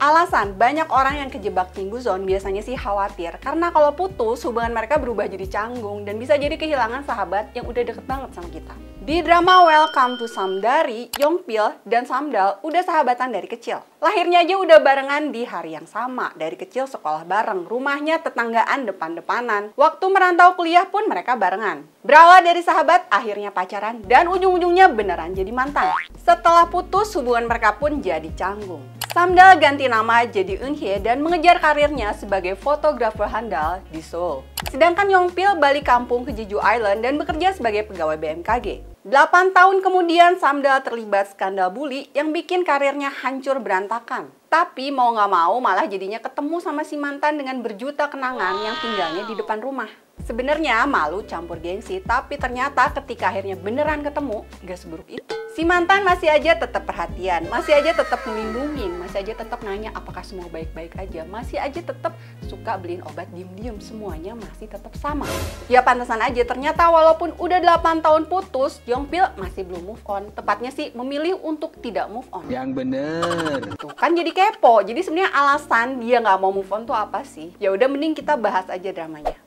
Alasan banyak orang yang kejebak Cinggu Zone biasanya sih khawatir karena kalau putus hubungan mereka berubah jadi canggung dan bisa jadi kehilangan sahabat yang udah deket banget sama kita. Di drama Welcome to Samdari, Yongpil dan Samdal udah sahabatan dari kecil. Lahirnya aja udah barengan di hari yang sama, dari kecil sekolah bareng, rumahnya tetanggaan depan-depanan. Waktu merantau kuliah pun mereka barengan. Berawal dari sahabat, akhirnya pacaran, dan ujung-ujungnya beneran jadi mantan. Setelah putus, hubungan mereka pun jadi canggung. Samdal ganti nama jadi Eunhye dan mengejar karirnya sebagai fotografer handal di Seoul. Sedangkan Yongpil balik kampung ke Jeju Island dan bekerja sebagai pegawai BMKG. 8 tahun kemudian Samdal terlibat skandal bully yang bikin karirnya hancur berantakan. Tapi mau nggak mau malah jadinya ketemu sama si mantan dengan berjuta kenangan yang tinggalnya di depan rumah. Sebenarnya malu campur gengsi, tapi ternyata ketika akhirnya beneran ketemu, gak seburuk itu. Si mantan masih aja tetap perhatian, masih aja tetap melindungi, masih aja tetap nanya apakah semua baik-baik aja, masih aja tetap suka beliin obat diem-diem, semuanya masih tetap sama. Ya pantesan aja ternyata walaupun udah 8 tahun putus, Yongpil masih belum move on. Tepatnya sih memilih untuk tidak move on. Yang bener. Tuh kan jadi kepo. Jadi sebenarnya alasan dia nggak mau move on tuh apa sih? Ya udah mending kita bahas aja dramanya.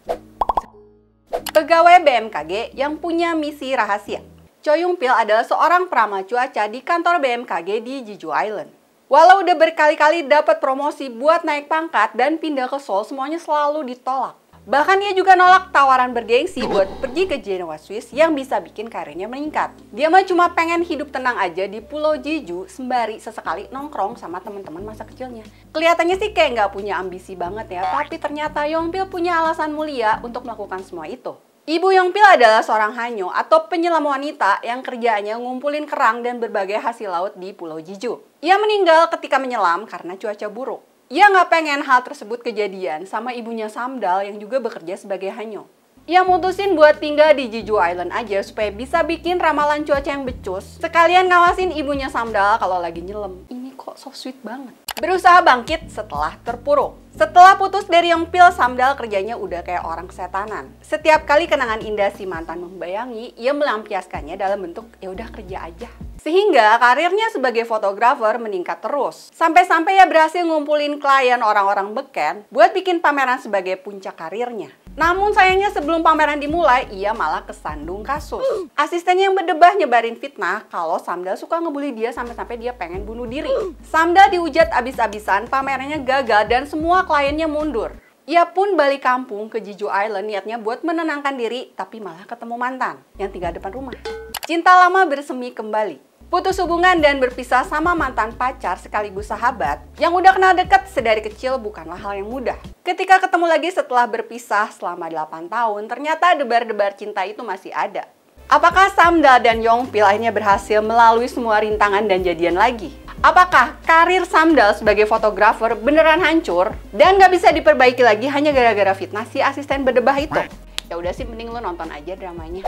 Pegawai BMKG yang punya misi rahasia. Choi Yong-pil adalah seorang peramal cuaca di kantor BMKG di Jeju Island. Walau udah berkali-kali dapat promosi buat naik pangkat dan pindah ke Seoul, semuanya selalu ditolak. Bahkan dia juga nolak tawaran bergengsi buat pergi ke Genoa, Swiss yang bisa bikin karirnya meningkat. Dia mah cuma pengen hidup tenang aja di Pulau Jeju sembari sesekali nongkrong sama teman-teman masa kecilnya. Kelihatannya sih kayak nggak punya ambisi banget ya, tapi ternyata Yong-pil punya alasan mulia untuk melakukan semua itu. Ibu Yong-pil adalah seorang hanyo atau penyelam wanita yang kerjaannya ngumpulin kerang dan berbagai hasil laut di Pulau Jeju. Ia meninggal ketika menyelam karena cuaca buruk. Ia nggak pengen hal tersebut kejadian sama ibunya Samdal yang juga bekerja sebagai hanyo. Ia mutusin buat tinggal di Jeju Island aja supaya bisa bikin ramalan cuaca yang becus. Sekalian ngawasin ibunya Samdal kalau lagi nyelam. Ini kok so sweet banget. Berusaha bangkit setelah terpuruk. Setelah putus dari Yong-pil, Samdal kerjanya udah kayak orang kesetanan. Setiap kali kenangan indah si mantan membayangi, ia melampiaskannya dalam bentuk ya udah kerja aja. Sehingga karirnya sebagai fotografer meningkat terus. Sampai-sampai ia berhasil ngumpulin klien orang-orang beken buat bikin pameran sebagai puncak karirnya. Namun sayangnya sebelum pameran dimulai, ia malah kesandung kasus. Asistennya yang berdebah nyebarin fitnah kalau Samdal suka ngebully dia sampai-sampai dia pengen bunuh diri. Samdal dihujat abis-abisan, pamerannya gagal dan semua kliennya mundur. Ia pun balik kampung ke Jeju Island niatnya buat menenangkan diri, tapi malah ketemu mantan yang tinggal depan rumah. Cinta lama bersemi kembali. Putus hubungan dan berpisah sama mantan pacar sekaligus sahabat yang udah kenal deket sedari kecil bukanlah hal yang mudah. Ketika ketemu lagi setelah berpisah selama 8 tahun, ternyata debar-debar cinta itu masih ada. Apakah Samdal dan Yong-pil akhirnya berhasil melalui semua rintangan dan jadian lagi? Apakah karir Samdal sebagai fotografer beneran hancur dan gak bisa diperbaiki lagi hanya gara-gara fitnah si asisten berdebah itu? Ya udah sih mending lo nonton aja dramanya.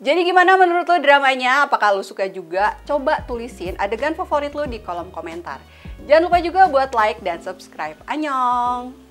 Jadi gimana menurut lo dramanya? Apakah lo suka juga? Coba tulisin adegan favorit lo di kolom komentar. Jangan lupa juga buat like dan subscribe. Annyeong!